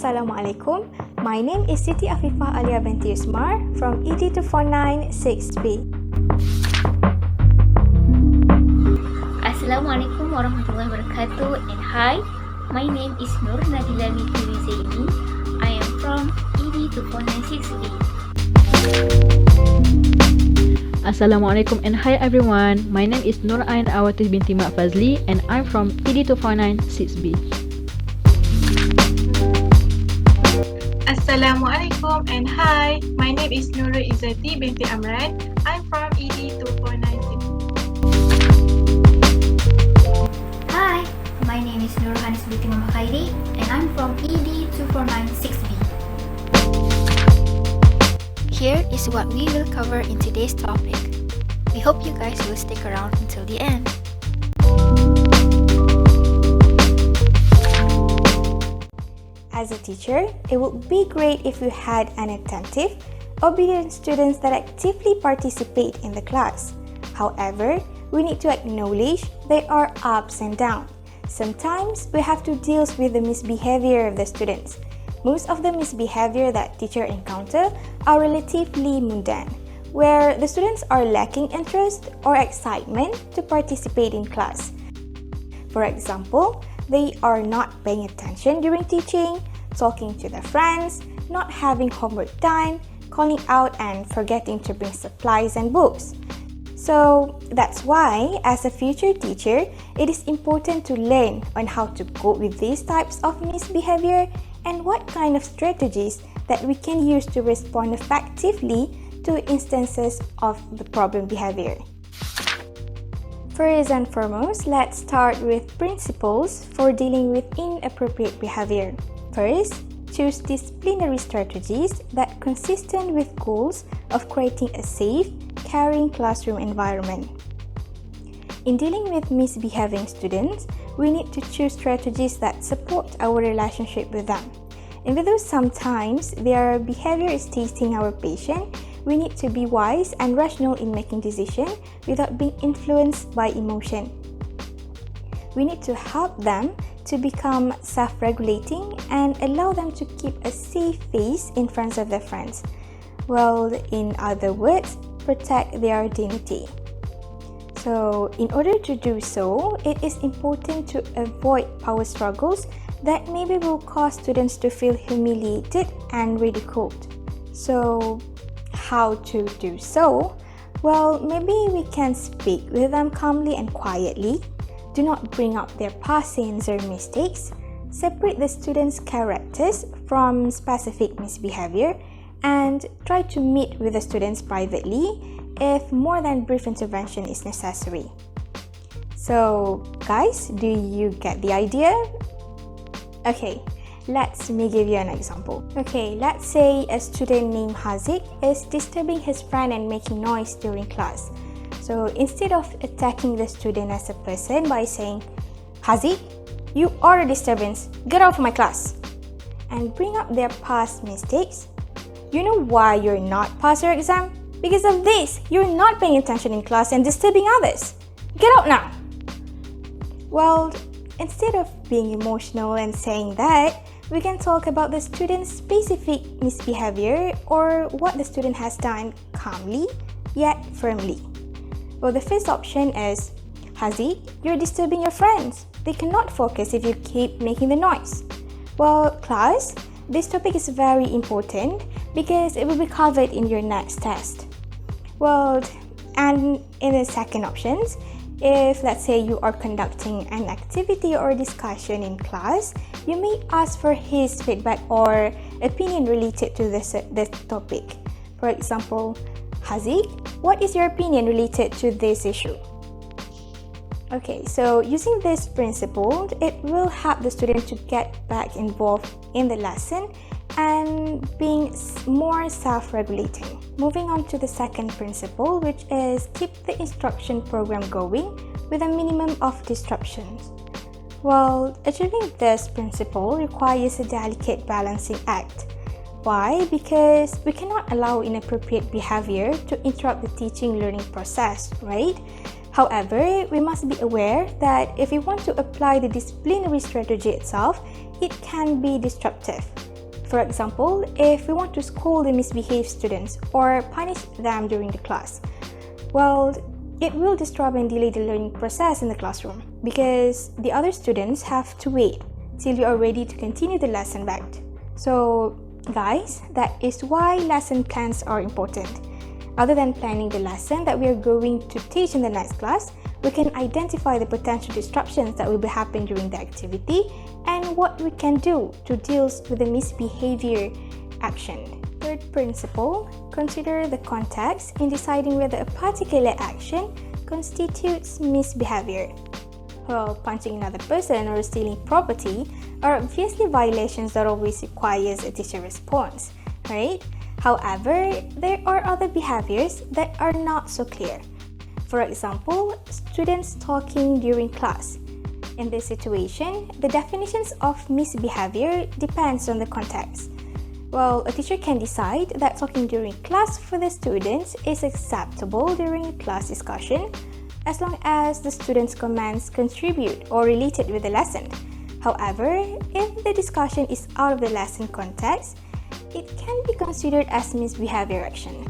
Assalamualaikum. My name is Siti Afifah Alia binti Usmar from EDU527 6B. Assalamualaikum warahmatullahi wabarakatuh, and hi, my name is Nur Nadila binti Zaini. I am from ED229 6B. Assalamualaikum and hi everyone. My name is Nur Ain Awatis binti Mak Fazli and I'm from ED249 6B. Assalamualaikum and hi. My name is Nurul Izzati binti Amran. I'm from ED249 6B. Hi, my name is Nur Hanis binti Muhammad Khairi and I'm from ED249 6B. Here is what we will cover in today's topic. We hope you guys will stick around until the end. As a teacher, it would be great if you had an attentive, obedient students that actively participate in the class. However, we need to acknowledge there are ups and downs. Sometimes we have to deal with the misbehavior of the students. Most of the misbehavior that teachers encounter are relatively mundane, where the students are lacking interest or excitement to participate in class. For example, they are not paying attention during teaching, talking to their friends, not having homework done, calling out and forgetting to bring supplies and books. So that's why, as a future teacher, it is important to learn on how to cope with these types of misbehavior and what kind of strategies that we can use to respond effectively to instances of the problem behavior. First and foremost, let's start with principles for dealing with inappropriate behavior. First, choose disciplinary strategies that consistent with goals of creating a safe, caring classroom environment. In dealing with misbehaving students, we need to choose strategies that support our relationship with them. Even though sometimes their behavior is testing our patience, we need to be wise and rational in making decisions without being influenced by emotion. We need to help them to become self-regulating and allow them to keep a safe face in front of their friends. Well, in other words, protect their dignity. So, in order to do so, it is important to avoid power struggles that maybe will cause students to feel humiliated and ridiculed. So, how to do so? Well, maybe we can speak with them calmly and quietly. Do not bring up their past sins or mistakes. Separate the students' characters from specific misbehavior and try to meet with the students privately if more than brief intervention is necessary. So, guys, do you get the idea? Okay, let me give you an example. Okay, let's say a student named Haziq is disturbing his friend and making noise during class. So instead of attacking the student as a person by saying, Haziq, you are a disturbance, get out of my class, and bring up their past mistakes. You know why you're not pass your exam? Because of this, you're not paying attention in class and disturbing others. Get out now. Well, instead of being emotional and saying that, we can talk about the student's specific misbehavior or what the student has done calmly yet firmly. Well, the first option is, Haziq, you're disturbing your friends. They cannot focus if you keep making the noise. Well, class, this topic is very important because it will be covered in your next test. Well, and in the second options, if let's say you are conducting an activity or discussion in class, you may ask for his feedback or opinion related to this topic. For example, Haziq, what is your opinion related to this issue? Okay, so using this principle, it will help the student to get back involved in the lesson and being more self-regulating. Moving on to the second principle, which is keep the instruction program going with a minimum of disruptions. Well, achieving this principle requires a delicate balancing act. Why? Because we cannot allow inappropriate behavior to interrupt the teaching learning process, right? However, we must be aware that if we want to apply the disciplinary strategy itself, it can be disruptive. For example, if we want to scold the misbehaved students or punish them during the class, well, it will disrupt and delay the learning process in the classroom because the other students have to wait till you are ready to continue the lesson back. So, guys, that is why lesson plans are important. Other than planning the lesson that we are going to teach in the next class, we can identify the potential disruptions that will be happening during the activity and what we can do to deal with the misbehavior action. Third principle, consider the context in deciding whether a particular action constitutes misbehavior. Well, punching another person or stealing property are obviously violations that always requires a teacher response, right? However, there are other behaviors that are not so clear. For example, students talking during class. In this situation, the definitions of misbehavior depends on the context. Well, a teacher can decide that talking during class for the students is acceptable during a class discussion as long as the students' comments contribute or related with the lesson. However, if the discussion is out of the lesson context, it can be considered as misbehavior action.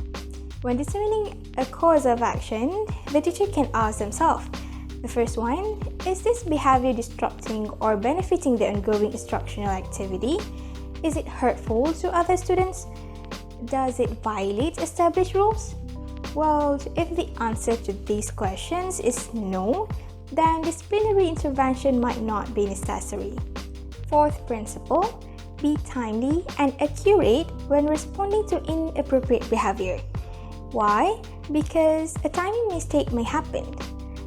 When determining a cause of action, the teacher can ask themselves, the first one, is this behavior disrupting or benefiting the ongoing instructional activity? Is it hurtful to other students? Does it violate established rules? Well, if the answer to these questions is no, then disciplinary intervention might not be necessary. Fourth principle, be timely and accurate when responding to inappropriate behavior. Why? Because a timing mistake may happen.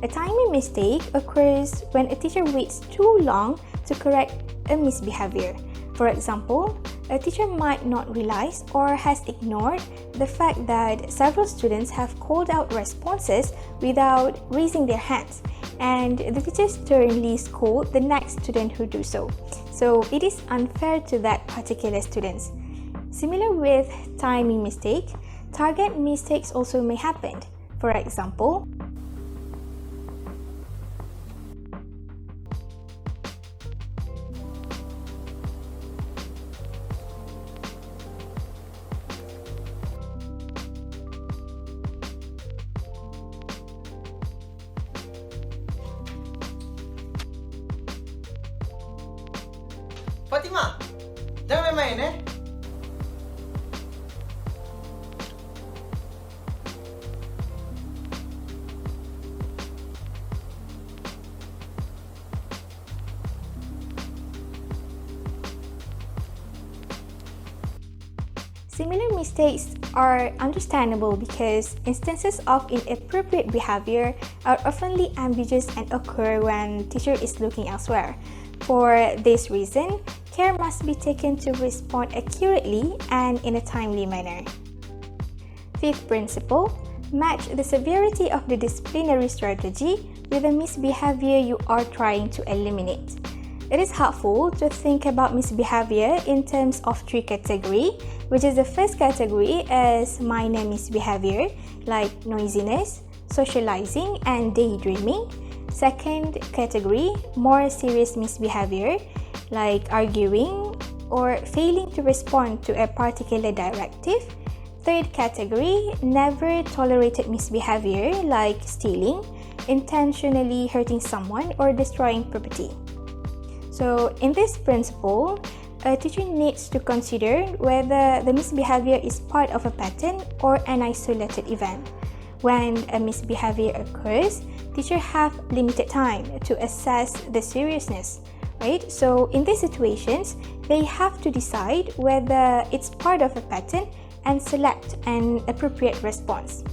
A timing mistake occurs when a teacher waits too long to correct a misbehavior. For example, a teacher might not realize or has ignored the fact that several students have called out responses without raising their hands, and the teacher sternly scold the next student who do so. So it is unfair to that particular student. Similar with timing mistake, target mistakes also may happen. For example, Fatima, jangan main-main Similar mistakes are understandable because instances of inappropriate behavior are often ambiguous and occur when teacher is looking elsewhere. For this reason, care must be taken to respond accurately and in a timely manner. Fifth principle, match the severity of the disciplinary strategy with the misbehavior you are trying to eliminate. It is helpful to think about misbehavior in terms of three categories, which is the first category as minor misbehavior like noisiness, socializing, and daydreaming. Second category, more serious misbehavior like arguing or failing to respond to a particular directive. Third category, never tolerated misbehavior like stealing, intentionally hurting someone, or destroying property. So in this principle, a teacher needs to consider whether the misbehavior is part of a pattern or an isolated event. When a misbehavior occurs, teachers have limited time to assess the seriousness, right? So in these situations, they have to decide whether it's part of a pattern and select an appropriate response.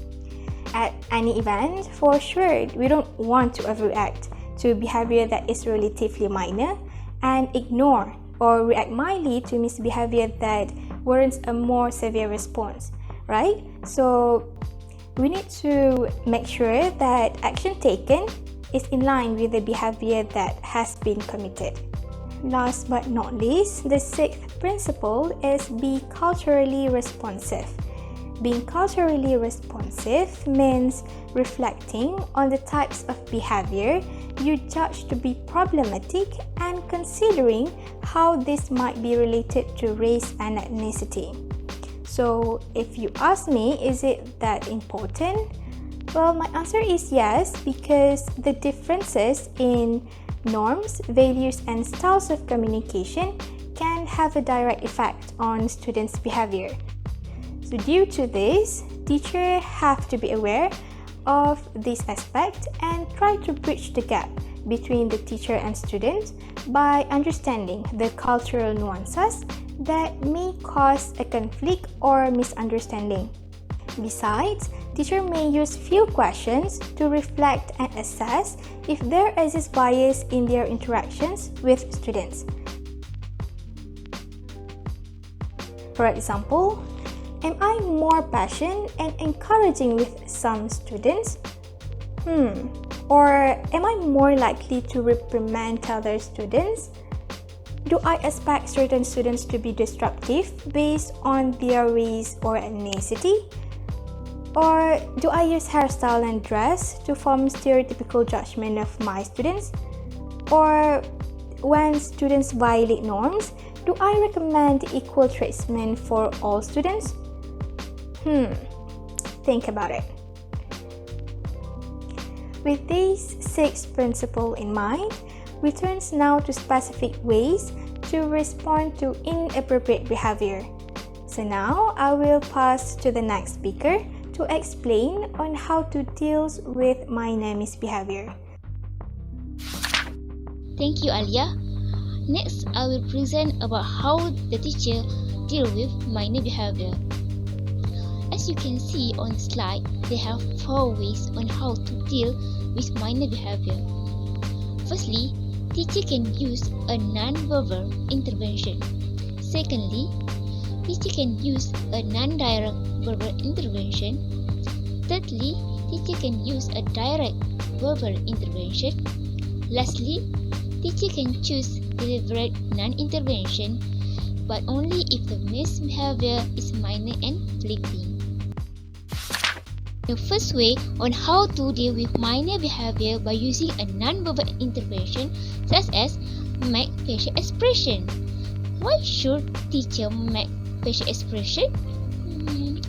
At any event, for sure, we don't want to overreact to behavior that is relatively minor and ignore or react mildly to misbehavior that warrants a more severe response, right? So we need to make sure that action taken is in line with the behavior that has been committed. Last but not least, the sixth principle is be culturally responsive. Being culturally responsive means reflecting on the types of behavior you judge to be problematic and considering how this might be related to race and ethnicity. So, if you ask me, is it that important? Well, my answer is yes, because the differences in norms, values, and styles of communication can have a direct effect on students' behavior. So due to this, teachers have to be aware of this aspect and try to bridge the gap between the teacher and student by understanding the cultural nuances that may cause a conflict or misunderstanding. Besides, teacher may use few questions to reflect and assess if there exists bias in their interactions with students. For example, am I more passionate and encouraging with some students? Or am I more likely to reprimand other students? Do I expect certain students to be disruptive based on their race or ethnicity? Or do I use hairstyle and dress to form stereotypical judgment of my students? Or when students violate norms, do I recommend equal treatment for all students? Think about it. With these 6 principles in mind, we turn now to specific ways to respond to inappropriate behavior. So now I will pass to the next speaker to explain on how to deal with minor misbehavior. Thank you, Alia. Next, I will present about how the teacher deal with minor behavior. As you can see on the slide, they have 4 ways on how to deal with minor behavior. Firstly, teacher can use a non-verbal intervention. Secondly, teacher can use a non-direct verbal intervention. Thirdly, teacher can use a direct verbal intervention. Lastly, teacher can choose deliberate non-intervention, but only if the misbehavior is minor and fleeting. The first way on how to deal with minor behavior by using a non-verbal intervention, such as make facial expression. Why should teacher make facial expression?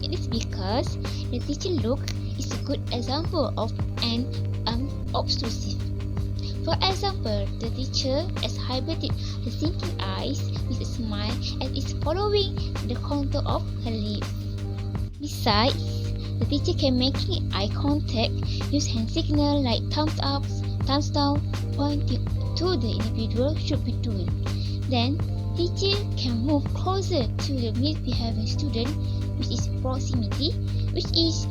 It is because the teacher look is a good example of an obtrusive. For example, the teacher exhibited the thinking eyes with a smile and is following the contour of her lips. Besides, the teacher can making eye contact, use hand signal like thumbs up, thumbs down, pointing to the individual should be doing. Then, teacher can move closer to the misbehaving student, which is proximity, which is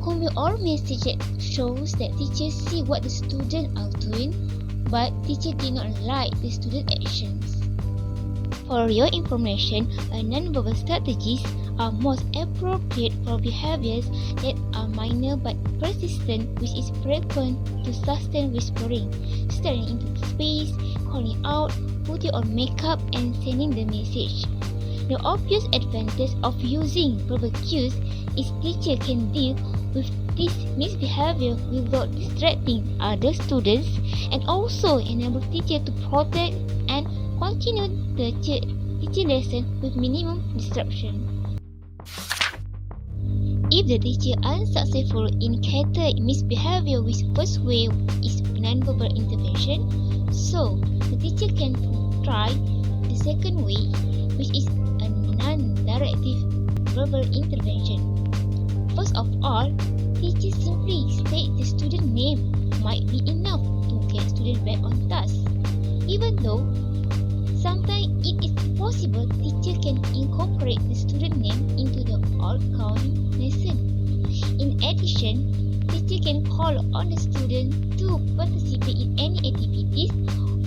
convey all message that shows that teachers see what the student are doing, but teacher did not like the student actions. For your information, non-verbal strategies are most appropriate for behaviors that are minor but persistent, which is frequent to sustain whispering, staring into space, calling out, putting on makeup, and sending the message. The obvious advantage of using verbal cues is teacher can deal with this misbehavior without distracting other students and also enable teacher to protect and continue the teaching lesson with minimum disruption. If the teacher unsuccessful in cater misbehavior with first way is non-verbal intervention, so the teacher can try the second way, which is a non-directive verbal intervention. First of all, teacher simply state the student name might be enough to get student back on task. Even though sometimes it is possible, teacher can incorporate the student name into the outgoing lesson. In addition, teacher can call on the student to participate in any activities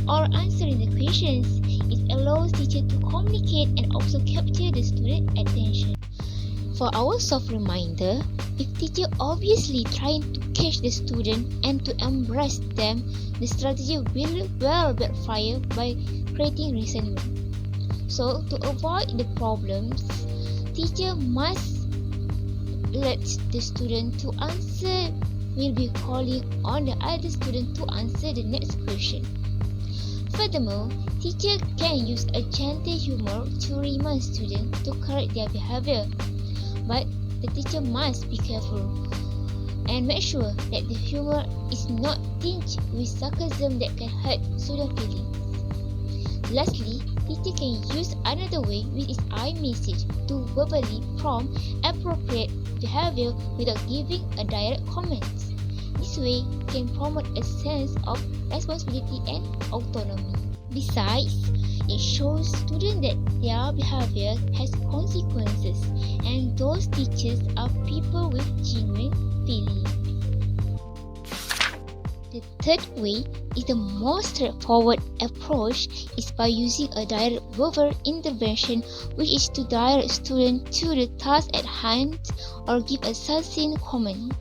or answering the questions. It allows teacher to communicate and also capture the student attention. For our soft reminder, if teacher obviously trying to catch the student and to embrace them, the strategy will backfire by creating resentment. So, to avoid the problems, teacher must let the student to answer will be calling on the other student to answer the next question. Furthermore, teacher can use a gentle humor to remind students to correct their behavior. But the teacher must be careful and make sure that the humor is not tinged with sarcasm that can hurt student feelings. Lastly, teacher can use another way with its iMessage to verbally prompt appropriate behavior without giving a direct comment. This way can promote a sense of responsibility and autonomy. Besides, it shows students that their behavior has consequences and those teachers are people with genuine feelings. The third way is the most straightforward approach is by using a direct verbal intervention, which is to direct students to the task at hand or give a succinct comment.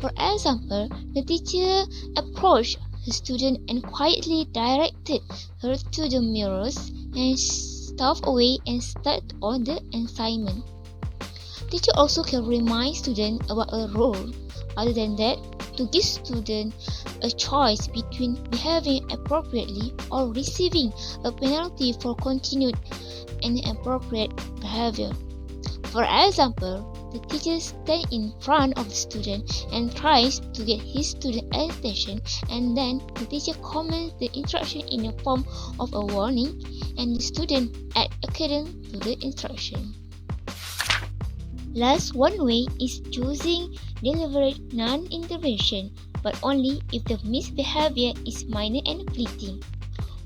For example, the teacher approached the student and quietly directed her to the mirrors and stop away and start on the assignment. Teacher also can remind students about a role. Other than that, to give students a choice between behaving appropriately or receiving a penalty for continued inappropriate behavior. For example, the teacher stands in front of the student and tries to get his student attention, and then the teacher comments the instruction in the form of a warning and the student acts according to the instruction. Last one way is choosing deliberate non-intervention, but only if the misbehavior is minor and fleeting.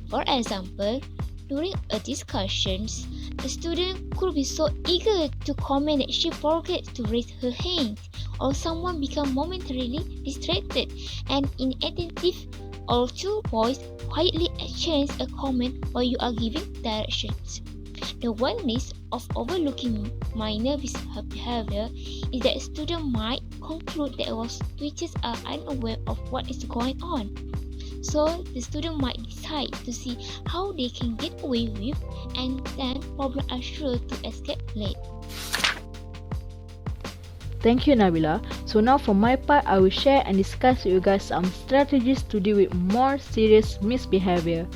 For example, during a discussion, a student could be so eager to comment that she forgets to raise her hand, or someone becomes momentarily distracted and inattentive, or two boys quietly exchange a comment while you are giving directions. The one risk of overlooking minor behavior is that students might conclude that our teachers are unaware of what is going on. So the student might decide to see how they can get away with, and then problems are sure to escape late. Thank you, Nabila. So now for my part, I will share and discuss with you guys some strategies to deal with more serious misbehavior.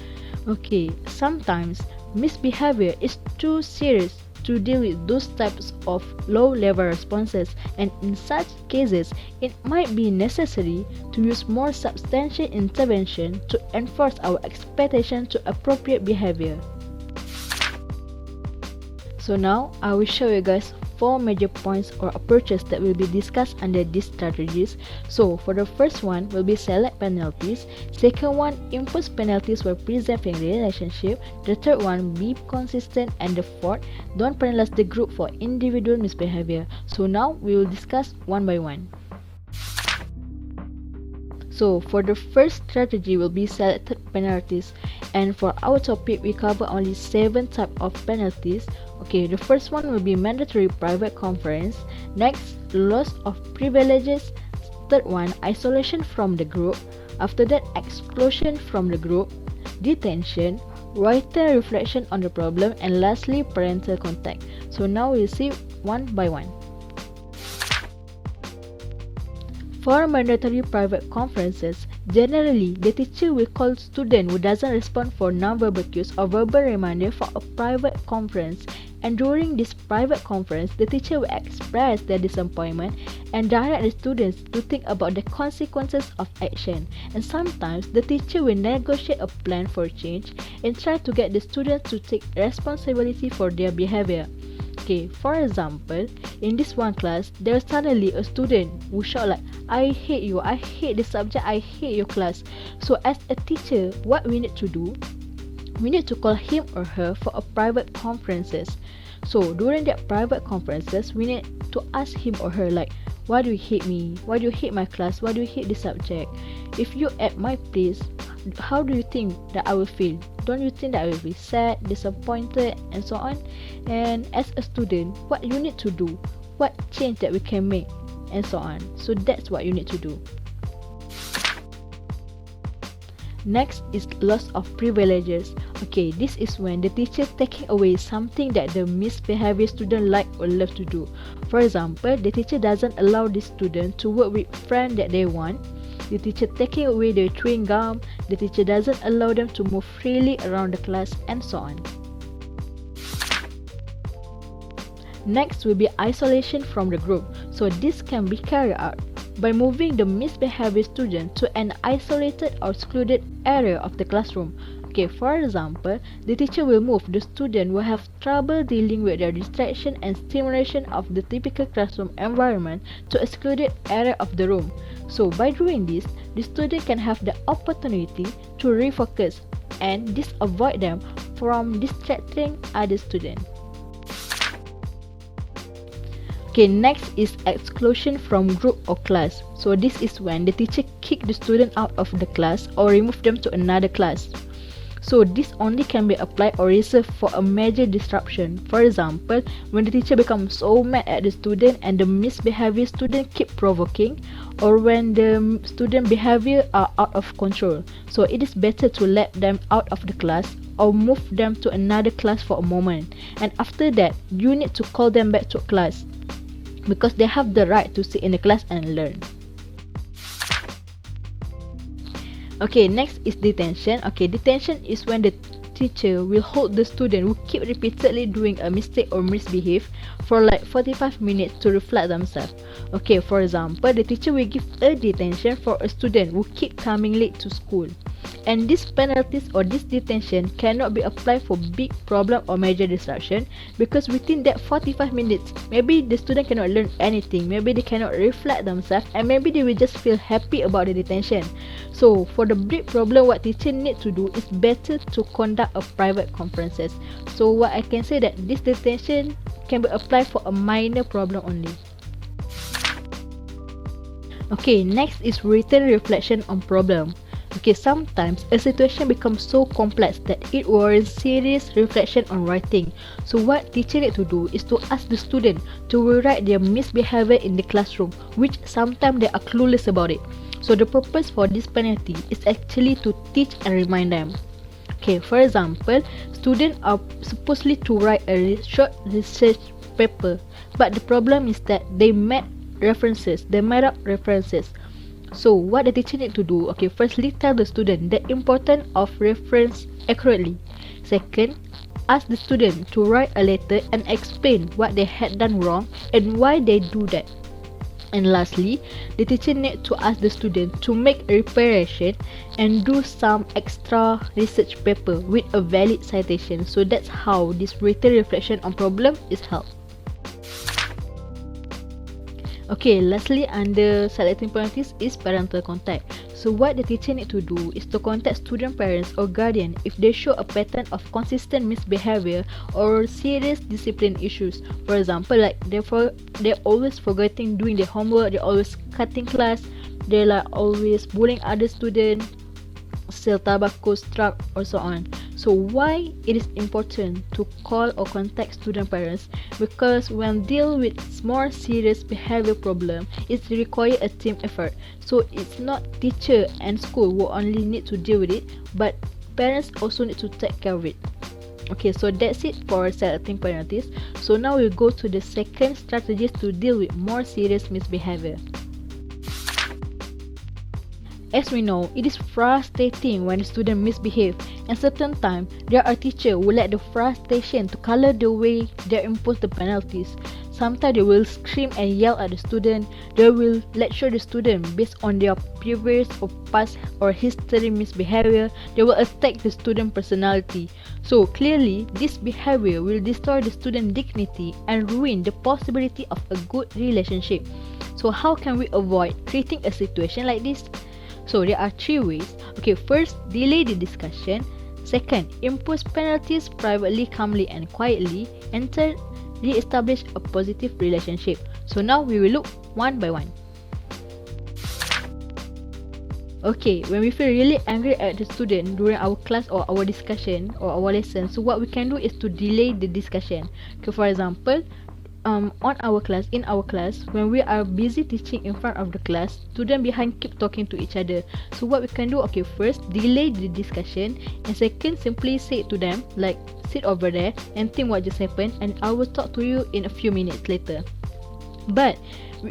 Okay, sometimes misbehavior is too serious to deal with those types of low-level responses, and in such cases, it might be necessary to use more substantial intervention to enforce our expectation to appropriate behavior. So now, I will show you guys 4 major points or approaches that will be discussed under these strategies. So for the first one will be select penalties, second one impose penalties while preserving relationship, the third one be consistent, and the fourth don't penalize the group for individual misbehavior. So now we will discuss one by one. So for the first strategy will be selected penalties, and for our topic we cover only 7 types of penalties. Okay, the first one will be mandatory private conference, next loss of privileges, third one isolation from the group, after that exclusion from the group, detention, written reflection on the problem, and lastly parental contact. So now we'll see one by one. For mandatory private conferences, generally the teacher will call student who doesn't respond for non-verbal cues or verbal reminder for a private conference, and during this private conference, the teacher will express their disappointment and direct the students to think about the consequences of action, and sometimes the teacher will negotiate a plan for change and try to get the students to take responsibility for their behavior. Okay, for example, in this one class, there's suddenly a student who shout like, "I hate you, I hate the subject, I hate your class." So as a teacher, what we need to do? We need to call him or her for a private conferences. So during that private conferences, we need to ask him or her like, why do you hate me? Why do you hate my class? Why do you hate this subject? If you at my place, how do you think that I will feel? Don't you think that I will be sad, disappointed, and so on? And as a student, what you need to do? What change that we can make? And so on. So that's what you need to do. Next is loss of privileges. Okay, this is when the teacher taking away something that the misbehavior student like or love to do. For example, the teacher doesn't allow the student to work with friends that they want. The teacher taking away their chewing gum. The teacher doesn't allow them to move freely around the class, and so on. Next will be isolation from the group. So this can be carried out by moving the misbehaving student to an isolated or secluded area of the classroom. Okay, for example, the teacher will move the student who have trouble dealing with their distraction and stimulation of the typical classroom environment to a secluded area of the room. So by doing this, the student can have the opportunity to refocus and this avoid them from distracting other students. Okay, next is exclusion from group or class. So this is when the teacher kick the student out of the class or remove them to another class. So this only can be applied or reserved for a major disruption. For example, when the teacher becomes so mad at the student and the misbehavior student keep provoking, or when the student behavior are out of control. So it is better to let them out of the class or move them to another class for a moment. And after that, you need to call them back to class, because they have the right to sit in the class and learn. Okay, next is detention. Okay, detention is when the teacher will hold the student who keep repeatedly doing a mistake or misbehave for like 45 minutes to reflect themselves. Okay, for example, the teacher will give a detention for a student who keep coming late to school. And these penalties or this detention cannot be applied for big problem or major disruption, because within that 45 minutes, maybe the student cannot learn anything, maybe they cannot reflect themselves, and maybe they will just feel happy about the detention. So for the big problem, what teacher need to do is better to conduct a private conferences. So what I can say that this detention can be applied for a minor problem only. Okay, next is written reflection on problem. Okay, sometimes a situation becomes so complex that it warrants serious reflection on writing. So what teacher need to do is to ask the student to rewrite their misbehavior in the classroom, which sometimes they are clueless about it. So the purpose for this penalty is actually to teach and remind them. Okay, for example, students are supposedly to write a short research paper, but the problem is that they made up references. So what the teacher need to do, okay, firstly tell the student the importance of reference accurately. Second, ask the student to write a letter and explain what they had done wrong and why they do that. And lastly, the teacher need to ask the student to make a preparation and do some extra research paper with a valid citation. So that's how this written reflection on problem is held. Okay, lastly under selecting penalties is parental contact. So what the teacher need to do is to contact student parents or guardian if they show a pattern of consistent misbehavior or serious discipline issues. For example, like they're always forgetting doing their homework, they're always cutting class, they're like always bullying other students, sell tobacco, drug, or so on. So why it is important to call or contact student parents? Because when deal with more serious behavior problem, it require a team effort. So it's not teacher and school who only need to deal with it, but parents also need to take care of it. Okay, so that's it for selecting penalties. So now we'll go to the second strategies to deal with more serious misbehavior. As we know, it is frustrating when a student misbehave, and certain time there are teachers who let the frustration to color the way they impose the penalties. Sometimes they will scream and yell at the student. They will lecture the student based on their previous or past or history misbehavior. They will attack the student personality. So clearly, this behavior will destroy the student dignity and ruin the possibility of a good relationship. So how can we avoid creating a situation like this? So there are three ways. Okay, first, delay the discussion. Second, impose penalties privately, calmly and quietly. And third, re-establish a positive relationship. So now we will look one by one. Okay, when we feel really angry at the student during our class or our discussion or our lesson, so what we can do is to delay the discussion. Okay, for example, in our class, when we are busy teaching in front of the class, students behind keep talking to each other. So what we can do, okay, first delay the discussion, and second simply say to them like, sit over there and think what just happened, and I will talk to you in a few minutes later. But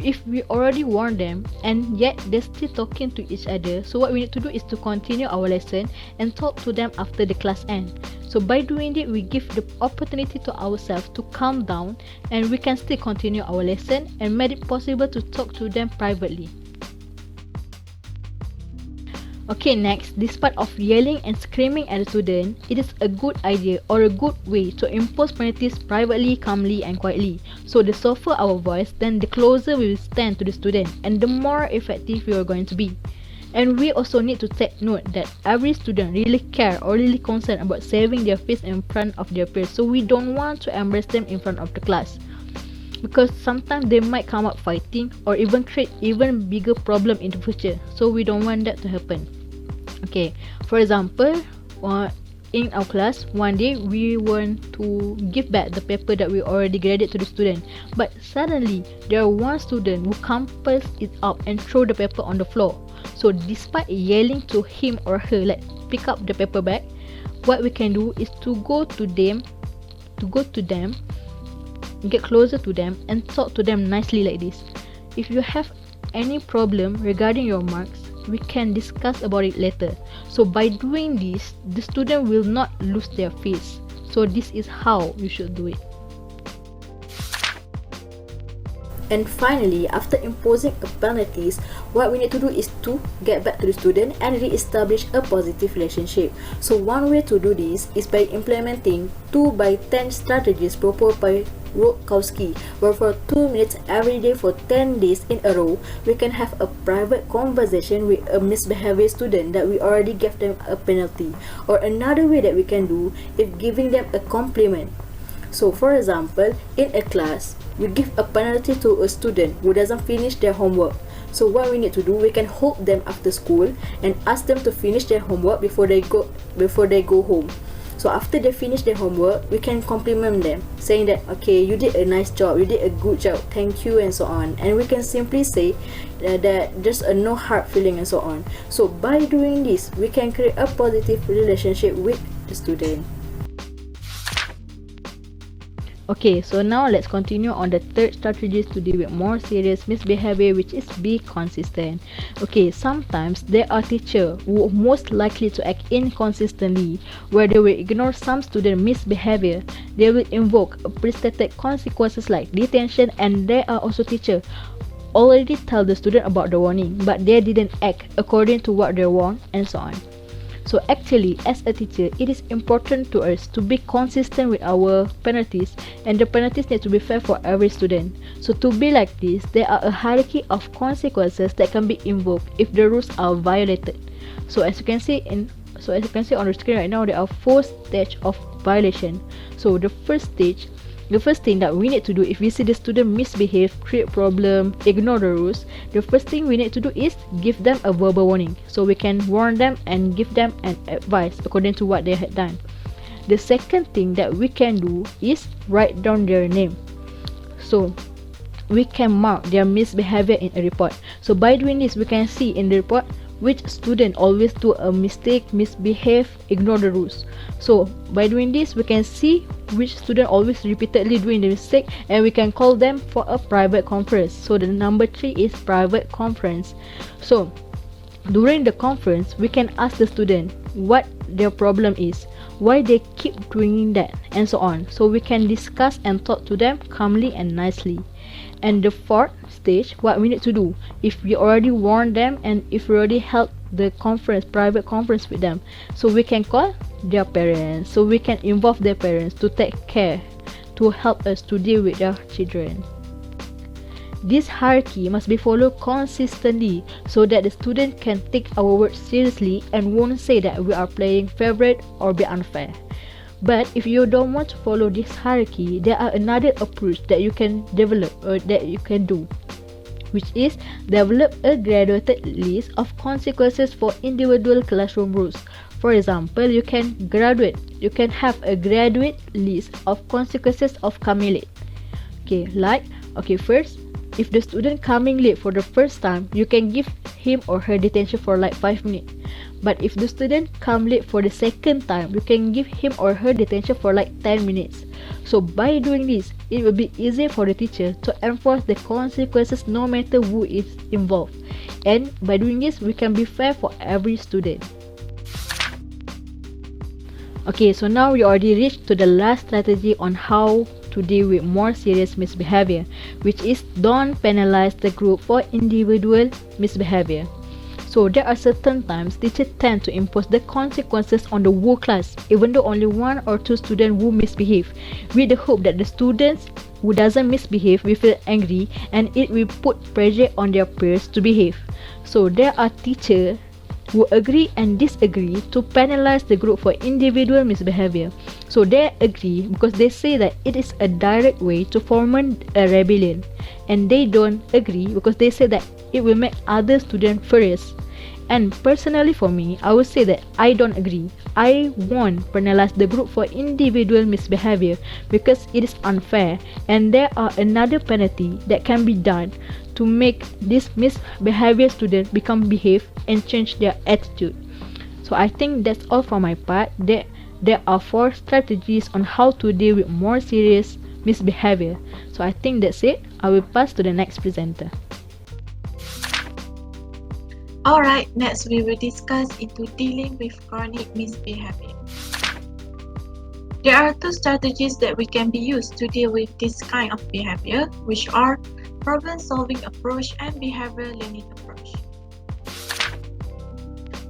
if we already warned them and yet they're still talking to each other, so what we need to do is to continue our lesson and talk to them after the class ends. So by doing it, we give the opportunity to ourselves to calm down, and we can still continue our lesson and make it possible to talk to them privately. Okay, next, despite of yelling and screaming at a student, it is a good idea or a good way to impose penalties privately, calmly and quietly. So the softer our voice, then the closer we will stand to the student and the more effective we are going to be. And we also need to take note that every student really care or really concerned about saving their face in front of their peers. So we don't want to embarrass them in front of the class, because sometimes they might come up fighting or even create even bigger problem in the future. So we don't want that to happen. Okay, for example, in our class, one day we want to give back the paper that we already graded to the student, but suddenly there was one student who compels it up and throw the paper on the floor. So despite yelling to him or her like pick up the paper back, what we can do is to go to them, get closer to them and talk to them nicely like this. If you have any problem regarding your marks, we can discuss about it later. So by doing this, the student will not lose their face. So this is how you should do it. And finally, after imposing penalties, what we need to do is to get back to the student and re-establish a positive relationship. So one way to do this is by implementing 2x10 strategies proposed by Rutkowski, where for 2 minutes every day for 10 days in a row, we can have a private conversation with a misbehavior student that we already gave them a penalty. Or another way that we can do is giving them a compliment. So for example, in a class, we give a penalty to a student who doesn't finish their homework. So what we need to do, we can hold them after school and ask them to finish their homework before they go home. So after they finish their homework, we can compliment them, saying that, okay, you did a nice job, you did a good job, thank you, and so on. And we can simply say that there's a no hard feeling and so on. So by doing this, we can create a positive relationship with the student. Okay, so now let's continue on the third strategies to deal with more serious misbehavior, which is be consistent. Okay, sometimes there are teachers who are most likely to act inconsistently, where they will ignore some student misbehavior. They will invoke prescribed consequences like detention, and there are also teachers already tell the student about the warning, but they didn't act according to what they warned, and so on. So actually, as a teacher, it is important to us to be consistent with our penalties, and the penalties need to be fair for every student. So to be like this, there are a hierarchy of consequences that can be invoked if the rules are violated. So as you can see on the screen right now, there are 4 stages of violation. So the first thing that we need to do if we see the student misbehave, create problem, ignore the rules, the first thing we need to do is give them a verbal warning. So we can warn them and give them an advice according to what they had done. The second thing that we can do is write down their name. So we can mark their misbehavior in a report. So by doing this, we can see in the report which student always do a mistake, misbehave, ignore the rules. So by doing this, we can see which student always repeatedly doing the mistake, and we can call them for a private conference. So the number 3 is private conference. So during the conference, we can ask the student what their problem is, why they keep doing that, and so on. So we can discuss and talk to them calmly and nicely. And the fourth stage, what we need to do, if we already warned them and if we already held the private conference with them, so we can call their parents. So we can involve their parents to take care, to help us to deal with their children. This hierarchy must be followed consistently so that the student can take our words seriously and won't say that we are playing favorite or be unfair. But if you don't want to follow this hierarchy, there are another approach that you can develop or that you can do, which is develop a graduated list of consequences for individual classroom rules. For example, you can have a graduate list of consequences of coming late. First, if the student coming late for the first time, you can give him or her detention for like 5 minutes. But if the student come late for the second time, you can give him or her detention for like 10 minutes. So by doing this, it will be easier for the teacher to enforce the consequences no matter who is involved. And by doing this, we can be fair for every student. Okay, so now we already reached to the last strategy on how to deal with more serious misbehavior, which is don't penalize the group for individual misbehavior. So there are certain times teachers tend to impose the consequences on the whole class, even though only 1 or 2 students will misbehave, with the hope that the students who doesn't misbehave will feel angry and it will put pressure on their peers to behave. So there are teachers who agree and disagree to penalize the group for individual misbehavior. So they agree because they say that it is a direct way to foment a rebellion, and they don't agree because they say that it will make other students furious. And personally for me, I would say that I don't agree. I won't penalize the group for individual misbehavior because it is unfair, and there are another penalty that can be done to make this misbehavior student behave and change their attitude. So I think that's all from my part. There are 4 strategies on how to deal with more serious misbehavior. So I think that's it. I will pass to the next presenter. Alright, next we will discuss into dealing with chronic misbehavior. There are 2 strategies that we can be used to deal with this kind of behavior, which are problem-solving approach and behavior learning approach.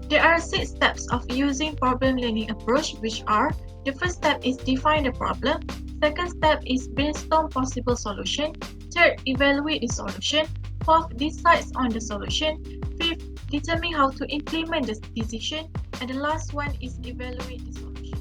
There are 6 steps of using problem learning approach, which are: the first step is define the problem, second step is brainstorm possible solution, third, evaluate the solution, fourth, decide on the solution, fifth, determine how to implement the decision, and the last one is evaluate the solution.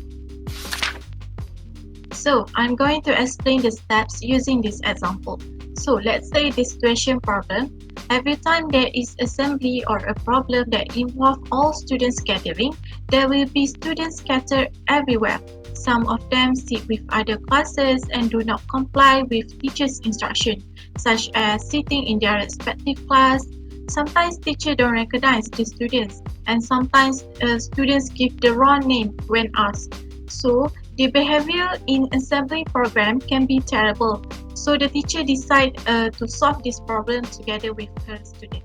So I'm going to explain the steps using this example. So let's say the situation problem. Every time there is assembly or a problem that involves all students gathering, there will be students scattered everywhere. Some of them sit with other classes and do not comply with teachers' instruction, such as sitting in their respective class. Sometimes teachers don't recognize the students, and sometimes students give the wrong name when asked. So the behavior in assembly program can be terrible. So the teacher decide to solve this problem together with her student.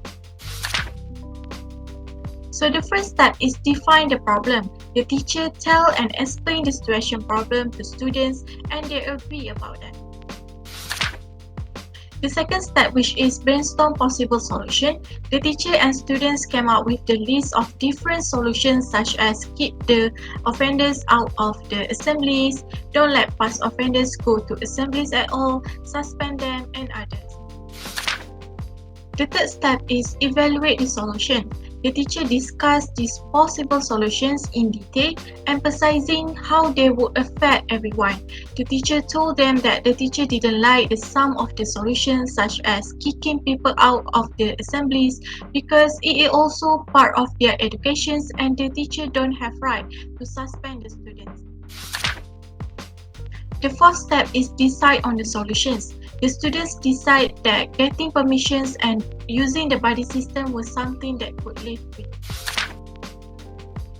So the first step is define the problem. The teacher tell and explain the situation problem to students, and they agree about that. The second step, which is brainstorm possible solution, the teacher and students came up with the list of different solutions, such as keep the offenders out of the assemblies, don't let past offenders go to assemblies at all, suspend them, and others. The third step is evaluate the solution. The teacher discussed these possible solutions in detail, emphasizing how they would affect everyone. The teacher told them that the teacher didn't like the some of the solutions, such as kicking people out of the assemblies, because it is also part of their education, and the teacher don't have right to suspend the students. The fourth step is decide on the solutions. The students decide that getting permissions and using the buddy system was something that could live with.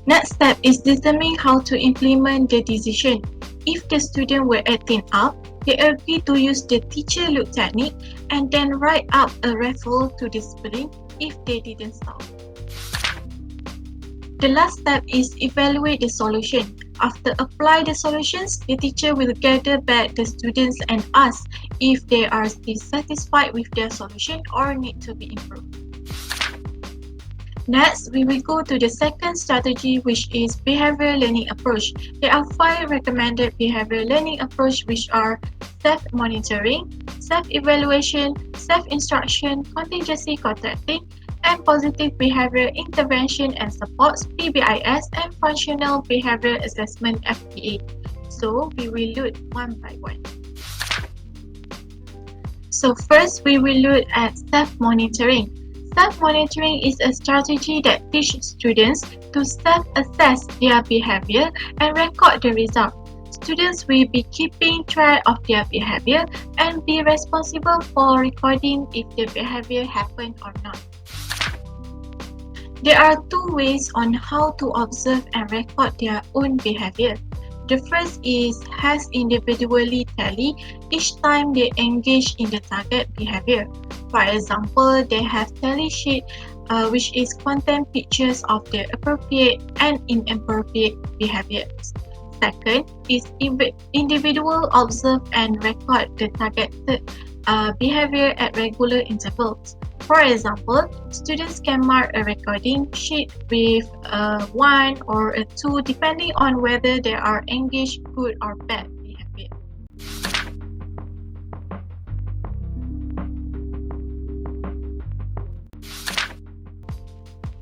Next step is determining how to implement the decision. If the students were acting up, they agree to use the teacher look technique and then write up a referral to discipline if they didn't stop. The last step is evaluate the solution. After apply the solutions, the teacher will gather back the students and ask if they are dissatisfied with their solution or need to be improved. Next, we will go to the second strategy, which is behavior learning approach. There are 5 recommended behavior learning approach, which are self-monitoring, self-evaluation, self-instruction, contingency contracting, and positive behavior intervention and supports PBIS and functional behavior assessment FBA. So we will look one by one. So first we will look at self-monitoring. Self-monitoring is a strategy that teaches students to self-assess their behavior and record the result. students will be keeping track of their behavior and be responsible for recording if the behavior happened or not. There are two ways on how to observe and record their own behavior. The first is has individually tally each time they engage in the target behavior. For example, they have tally sheet which is contain pictures of the appropriate and inappropriate behaviors. Second is individual observe and record the targeted behavior at regular intervals. For example, students can mark a recording sheet with a 1 or a 2 depending on whether they are engaged good or bad behavior.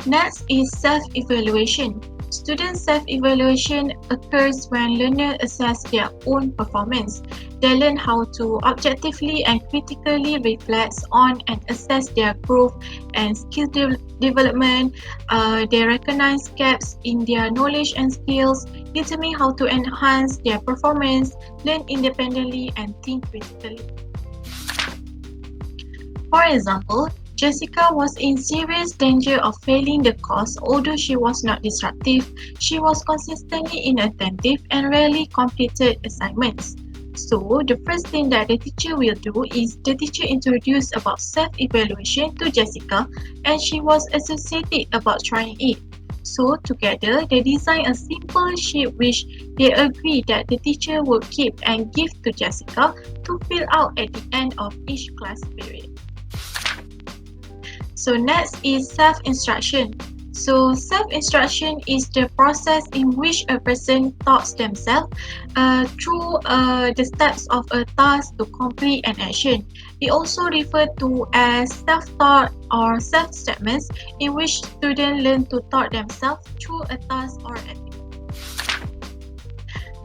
Next is self-evaluation. Student self-evaluation occurs when learners assess their own performance. They learn how to objectively and critically reflect on and assess their growth and skill development. They recognize gaps in their knowledge and skills, determine how to enhance their performance, learn independently, and think critically. For example, Jessica was in serious danger of failing the course. Although she was not disruptive, she was consistently inattentive and rarely completed assignments. So, the first thing that the teacher will do is the teacher introduced about self-evaluation to Jessica and she was associated about trying it. So, together, they designed a simple sheet which they agreed that the teacher would keep and give to Jessica to fill out at the end of each class period. So next is self-instruction. So self-instruction is the process in which a person taught themselves through the steps of a task to complete an action. It also referred to as self-taught or self-statements in which students learn to taught themselves through a task or activity.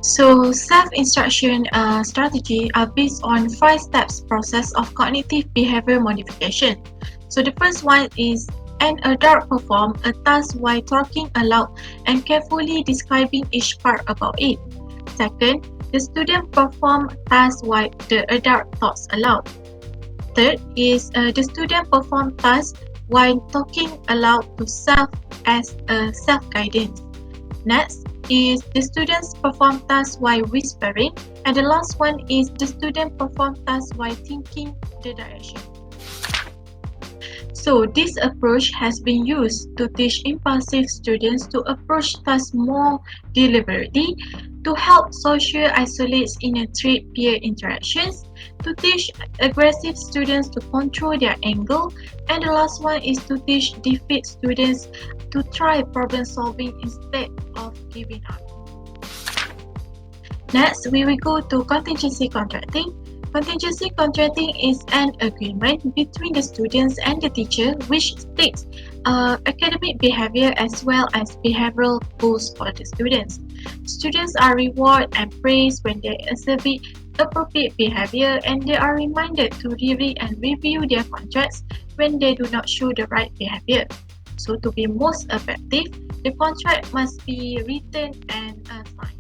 So self-instruction strategy are based on 5 steps process of cognitive behavior modification. So the first one is an adult perform a task while talking aloud and carefully describing each part about it. Second, the student perform task while the adult talks aloud. Third is the student perform task while talking aloud to self as a self-guidance. Next is the students perform tasks while whispering, and the last one is the student perform tasks while thinking the direction. So this approach has been used to teach impulsive students to approach tasks more deliberately, to help social isolates in a threat peer interactions, to teach aggressive students to control their anger, and the last one is to teach defeat students to try problem solving instead of giving up. Next, we will go to contingency contracting. Contingency contracting is an agreement between the students and the teacher which states academic behavior as well as behavioral goals for the students. Students are rewarded and praised when they exhibit appropriate behavior, and they are reminded to reread and review their contracts when they do not show the right behavior. So to be most effective, the contract must be written and signed.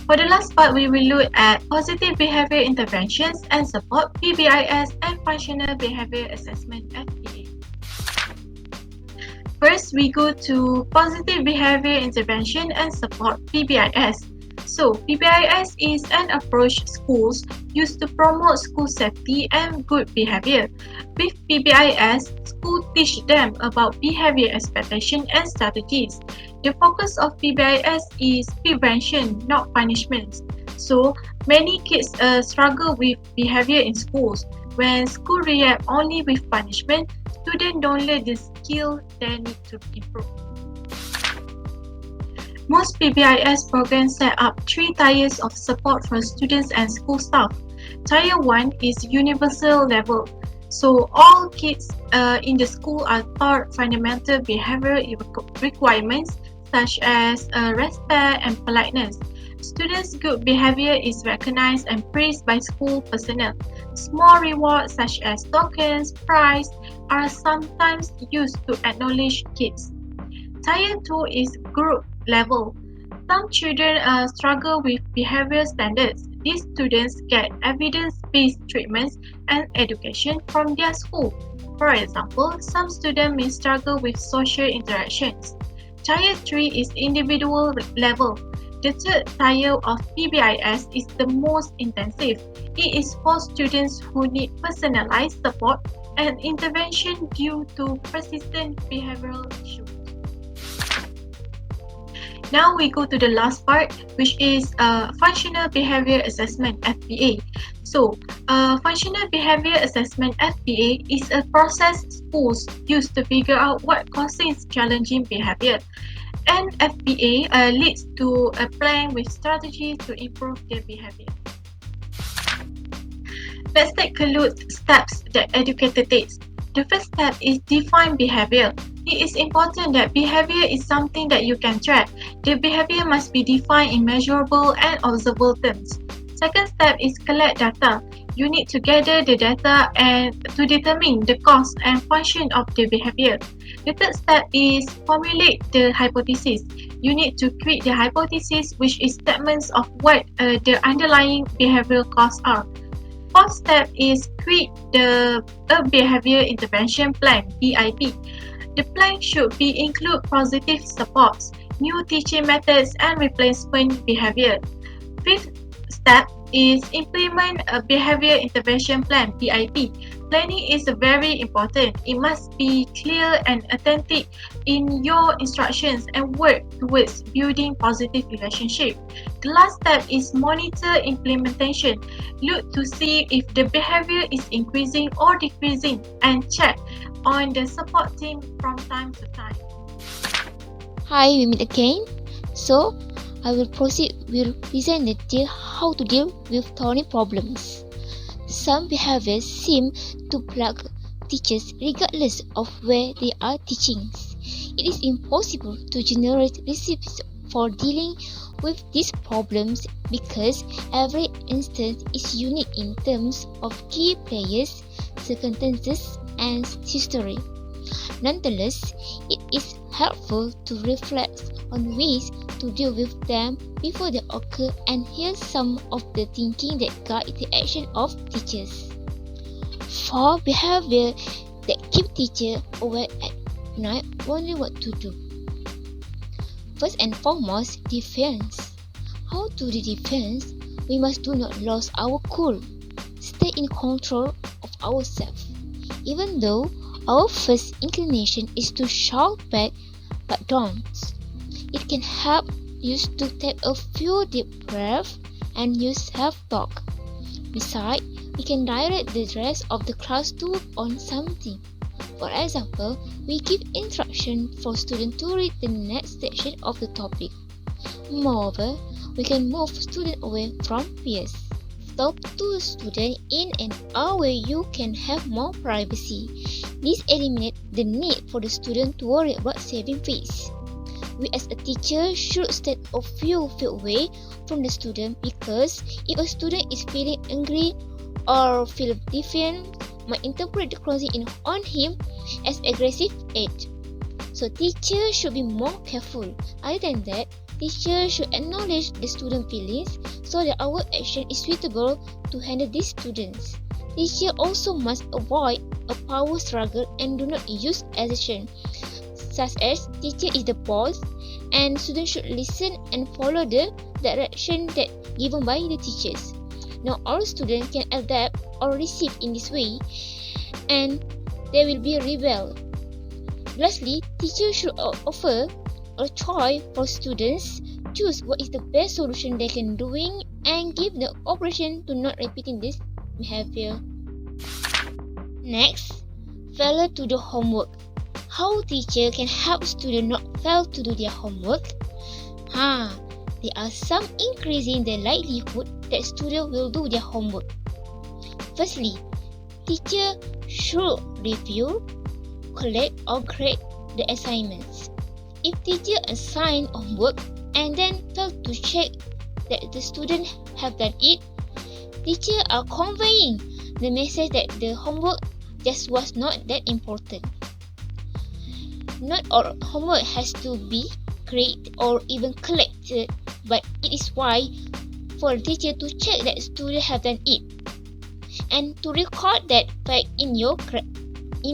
For the last part, we will look at positive behavior interventions and support (PBIS) and functional behavior assessment (FBA). First, we go to positive behavior intervention and support (PBIS). So, PBIS is an approach schools use to promote school safety and good behavior. With PBIS, schools teach them about behavior expectation and strategies. The focus of PBIS is prevention, not punishment. So, many kids struggle with behavior in schools. When school react only with punishment, students don't learn the skill they need to improve. Most PBIS programs set up 3 tiers of support for students and school staff. Tier 1 is universal level. So all kids in the school are taught fundamental behavioral requirements such as respect and politeness. Students' good behavior is recognized and praised by school personnel. Small rewards such as tokens, prize are sometimes used to acknowledge kids. Tier 2 is group level. Some children struggle with behavior standards. These students get evidence-based treatments and education from their school. For example, some students may struggle with social interactions. Tier 3 is individual level. The third tier of PBIS is the most intensive. It is for students who need personalized support and intervention due to persistent behavioral issues. Now we go to the last part, which is Functional Behavior Assessment (FBA). So, Functional Behavior Assessment (FBA) is a process schools use to figure out what causes challenging behavior. And FBA leads to a plan with strategies to improve their behavior. Let's take a look at steps that educator takes. The first step is define behavior. It is important that behavior is something that you can track. The behavior must be defined in measurable and observable terms. Second step is collect data. You need to gather the data and to determine the cause and function of the behavior. The third step is formulate the hypothesis. You need to create the hypothesis, which is statements of what the underlying behavioral causes are. Fourth step is create a behavior intervention plan (BIP). The plan should include positive supports, new teaching methods, and replacement behavior. Fifth step is implement a behavior intervention plan (BIP). Planning is very important. It must be clear and authentic in your instructions and work towards building positive relationship. The last step is monitor implementation. Look to see if the behavior is increasing or decreasing and check on the support team from time to time. Hi, we meet again. So, I will proceed with present how to deal with thorny problems. Some behaviors seem to plague teachers regardless of where they are teaching. It is impossible to generate recipes for dealing with these problems because every instance is unique in terms of key players, circumstances, and history. Nonetheless, it is helpful to reflect on ways to deal with them before they occur and hear some of the thinking that guide the action of teachers. 4 behavior that keep teachers awake at night wondering what to do. First and foremost, defense. How to do defense? We must do not lose our cool. Stay in control of ourselves. Even though our first inclination is to shout back, but don't. It can help you to take a few deep breaths and use self-talk. Besides, we can direct the rest of the class to work on something. For example, we give instruction for students to read the next section of the topic. Moreover, we can move students away from peers. Talk to the student in an hour where you can have more privacy. This eliminates the need for the student to worry about saving face. We as a teacher should stay a few feet away from the student because if a student is feeling angry or feel defiant, might interpret the closing in on him as aggressive act. So teachers should be more careful. Other than that, teachers should acknowledge the student feelings so that our action is suitable to handle these students. Teachers also must avoid a power struggle and do not use assertion, such as teacher is the boss and students should listen and follow the direction that given by the teachers. Not all students can adapt or receive in this way and they will be rebel. Lastly, teachers should offer a choice for students, choose what is the best solution they can doing and give the operation to not repeating this behavior. Next, failure to do homework. How teacher can help students not fail to do their homework? There are some increasing the likelihood that students will do their homework. Firstly, teacher should review, collect or grade the assignments. If teacher assign homework and then fail to check that the student have done it, teachers are conveying the message that the homework just was not that important. Not all homework has to be created or even collected, but it is why for the teacher to check that students have done it and to record that fact in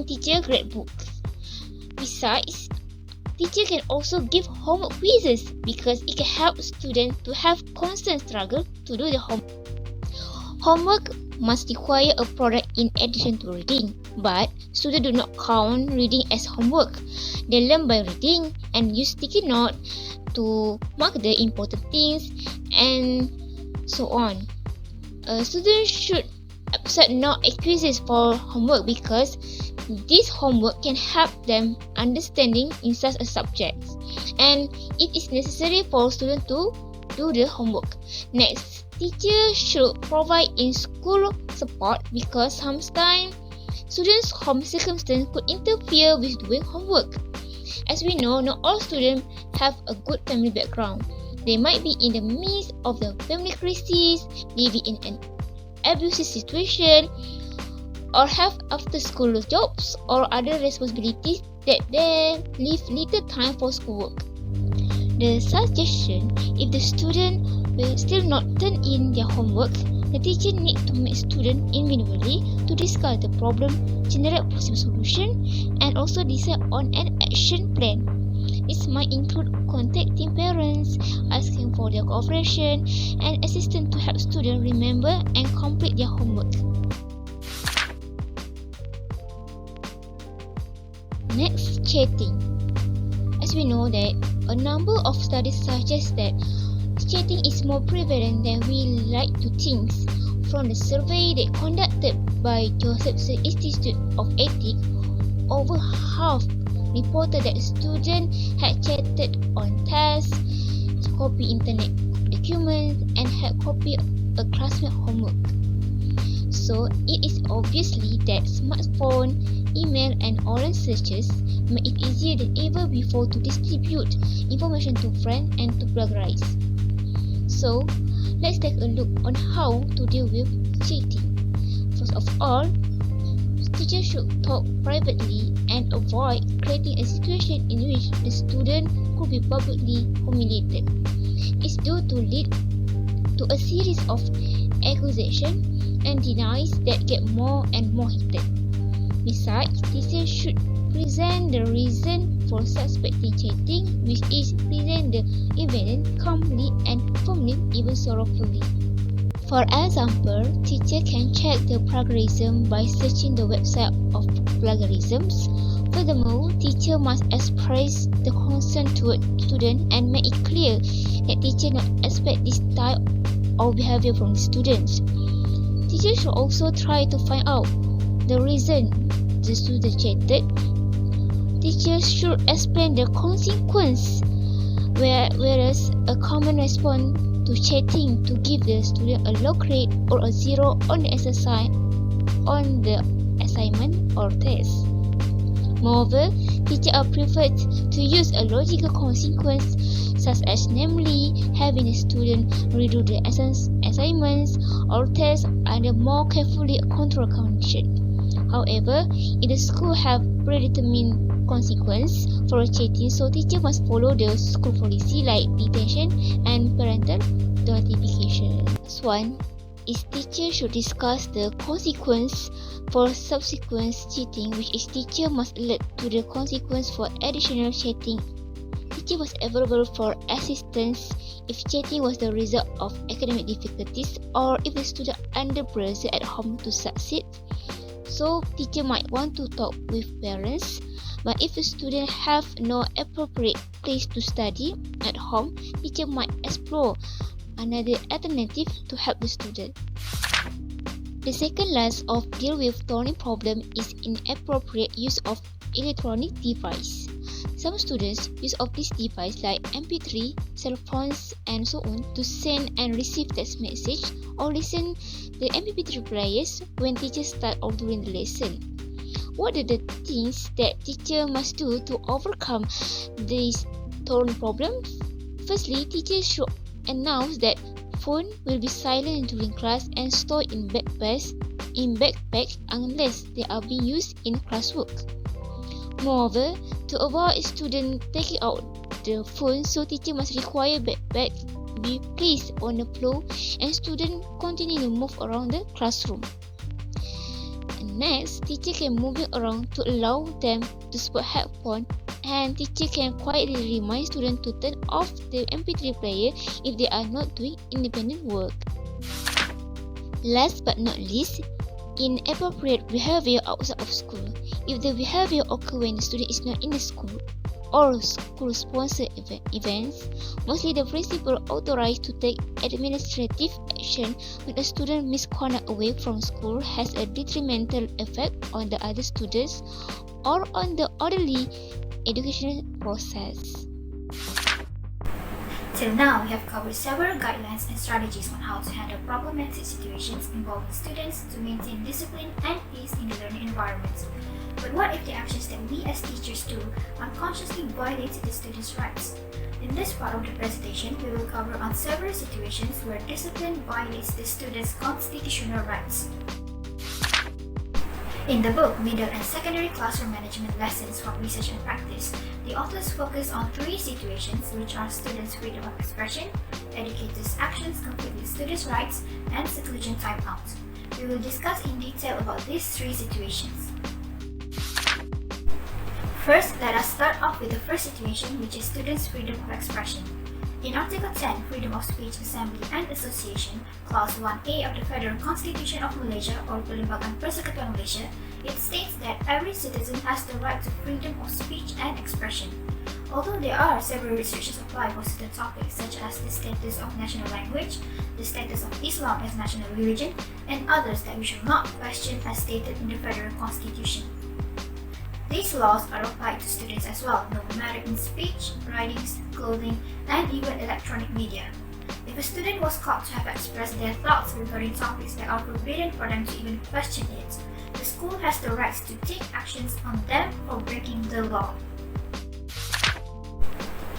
teacher grade books. Besides, teacher can also give homework quizzes because it can help students to have constant struggle to do the homework. Homework must require a product in addition to reading, but students do not count reading as homework. They learn by reading and use sticky note to mark the important things and so on. Students should accept no excuses for homework because this homework can help them understanding in such a subject, and it is necessary for students to do the homework. Next, teachers should provide in-school support because sometimes students' home circumstances could interfere with doing homework. As we know, not all students have a good family background. They might be in the midst of the family crisis, maybe in an abusive situation, or have after-school jobs or other responsibilities that they leave little time for schoolwork. The suggestion, if the student will still not turn in their homework, the teacher needs to meet students individually to discuss the problem, generate possible solution, and also decide on an action plan. This might include contacting parents, asking for their cooperation, and assistance to help students remember and complete their homework. Next, chatting. As we know that a number of studies suggest that chatting is more prevalent than we like to think. From the survey that conducted by Josephson Institute of Ethics, over half reported that students had chatted on tests, copy internet documents, and had copied a classmate homework. So it is obviously that smartphone, email, and online searches make it easier than ever before to distribute information to friends and to plagiarize. So let's take a look on how to deal with cheating. First of all, teachers should talk privately and avoid creating a situation in which the student could be publicly humiliated. It's due to lead to a series of accusations and denials that get more and more heated. Besides, teachers should present the reason for suspecting cheating, which is present the evidence calmly and firmly, even sorrowfully. For example, teacher can check the plagiarism by searching the website of plagiarisms. Furthermore, teacher must express the concern toward student and make it clear that teacher not expect this type of behavior from the students. Teachers should also try to find out the reason the student cheated. Teachers should explain the consequence, whereas a common response to cheating to give the student a low grade or a 0 on the exercise on the assignment or test. Moreover, teachers are preferred to use a logical consequence, such as namely having a student redo the assignments or tests under more carefully controlled conditions. However, if the school have predetermined consequence for cheating, so teacher must follow the school policy like detention and parental notification. Next one is teacher should discuss the consequence for subsequent cheating, which is teacher must alert to the consequence for additional cheating. Teacher was available for assistance if cheating was the result of academic difficulties or if the student under pressure at home to succeed. So teacher might want to talk with parents, but if the student have no appropriate place to study at home, teacher might explore another alternative to help the student. The second last of deal with learning problem is inappropriate use of electronic device. Some students use of this device like MP3, cell phones, and so on to send and receive text message or listen the MP3 players when teachers start or during the lesson. What are the things that teacher must do to overcome this learning problem? Firstly, teachers should announce that phone will be silent during class and stored in backpacks unless they are being used in classwork. Moreover, to avoid students taking out the phone, so teacher must require backpacks be placed on the floor and students continue to move around the classroom. And next, teacher can move it around to allow them to spot headphone, and teacher can quietly remind students to turn off the MP3 player if they are not doing independent work. Last but not least, inappropriate behavior outside of school. If the behavior occurs when the student is not in the school or school-sponsored events, mostly the principal authorized to take administrative action when a student misconduct away from school has a detrimental effect on the other students or on the orderly educational process. Till now, we have covered several guidelines and strategies on how to handle problematic situations involving students to maintain discipline and peace in the learning environment. But what if the actions that we as teachers do unconsciously violated the students' rights? In this part of the presentation, we will cover on several situations where discipline violates the students' constitutional rights. In the book, Middle and Secondary Classroom Management Lessons from Research and Practice, the authors focus on 3 situations, which are students' freedom of expression, educators' actions conflict with students' rights, and seclusion timeout. We will discuss in detail about these 3 situations. First, let us start off with the first situation, which is students' freedom of expression. In Article 10, Freedom of Speech, Assembly and Association, Clause 1A of the Federal Constitution of Malaysia or Perlembagaan Persekutuan Malaysia, it states that every citizen has the right to freedom of speech and expression. Although there are several restrictions applied for certain topics such as the status of national language, the status of Islam as national religion, and others that we should not question as stated in the Federal Constitution. These laws are applied to students as well, no matter in speech, writings, clothing, and even electronic media. If a student was caught to have expressed their thoughts regarding topics that are forbidden for them to even question it, the school has the rights to take actions on them for breaking the law.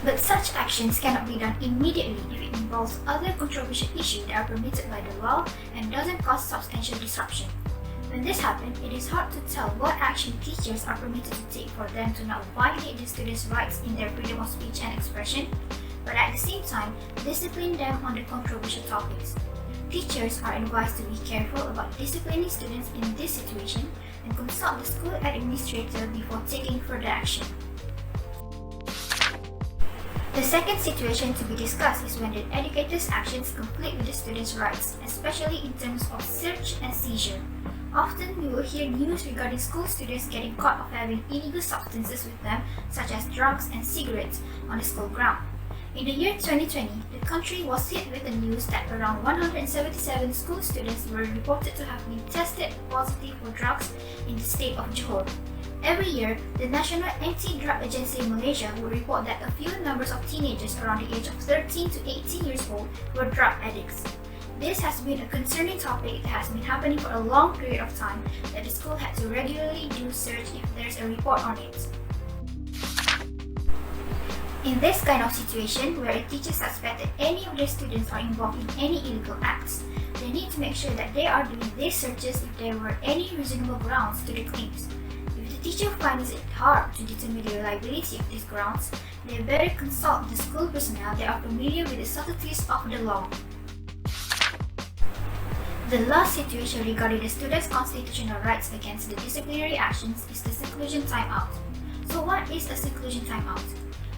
But such actions cannot be done immediately if it involves other controversial issues that are permitted by the law and doesn't cause substantial disruption. When this happens, it is hard to tell what action teachers are permitted to take for them to not violate the students' rights in their freedom of speech and expression, but at the same time, discipline them on the controversial topics. Teachers are advised to be careful about disciplining students in this situation and consult the school administrator before taking further action. The second situation to be discussed is when the educator's actions conflict with the students' rights, especially in terms of search and seizure. Often, we will hear news regarding school students getting caught of having illegal substances with them, such as drugs and cigarettes, on the school ground. In the year 2020, the country was hit with the news that around 177 school students were reported to have been tested positive for drugs in the state of Johor. Every year, the National Anti-Drug Agency in Malaysia will report that a few numbers of teenagers around the age of 13 to 18 years old were drug addicts. This has been a concerning topic that has been happening for a long period of time that the school had to regularly do search if there's a report on it. In this kind of situation, where a teacher suspects that any of their students are involved in any illegal acts, they need to make sure that they are doing these searches if there were any reasonable grounds to the claims. If the teacher finds it hard to determine the reliability of these grounds, they better consult the school personnel that are familiar with the subtleties of the law. The last situation regarding the students' constitutional rights against the disciplinary actions is the seclusion timeout. So what is a seclusion timeout?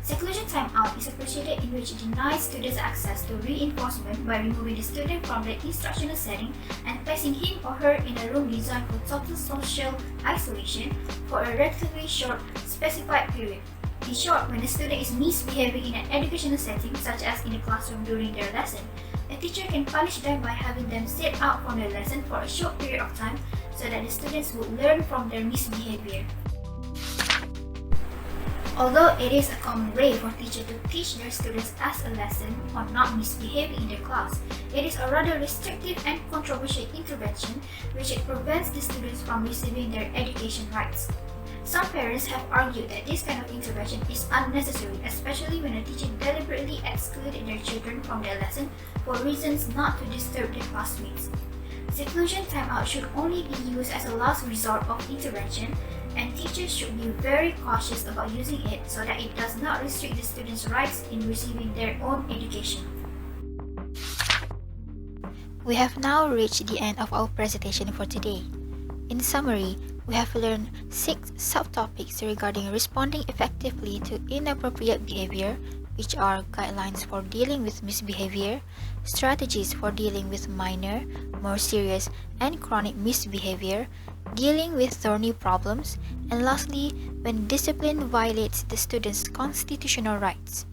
Seclusion timeout is a procedure in which it denies students access to reinforcement by removing the student from the instructional setting and placing him or her in a room designed for total social isolation for a relatively short, specified period. In short, when a student is misbehaving in an educational setting, such as in a classroom during their lesson, a teacher can punish them by having them sit out from their lesson for a short period of time so that the students would learn from their misbehavior. Although it is a common way for teachers to teach their students as a lesson on not misbehaving in their class, it is a rather restrictive and controversial intervention which it prevents the students from receiving their education rights. Some parents have argued that this kind of intervention is unnecessary, especially when a teacher deliberately excluded their children from their lesson for reasons not to disturb their classmates. Seclusion timeout should only be used as a last resort of intervention, and teachers should be very cautious about using it so that it does not restrict the students' rights in receiving their own education. We have now reached the end of our presentation for today. In summary, we have learned 6 subtopics regarding responding effectively to inappropriate behavior, which are guidelines for dealing with misbehavior, strategies for dealing with minor, more serious, and chronic misbehavior, dealing with thorny problems, and lastly, when discipline violates the student's constitutional rights.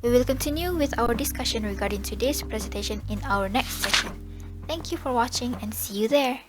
We will continue with our discussion regarding today's presentation in our next session. Thank you for watching and see you there!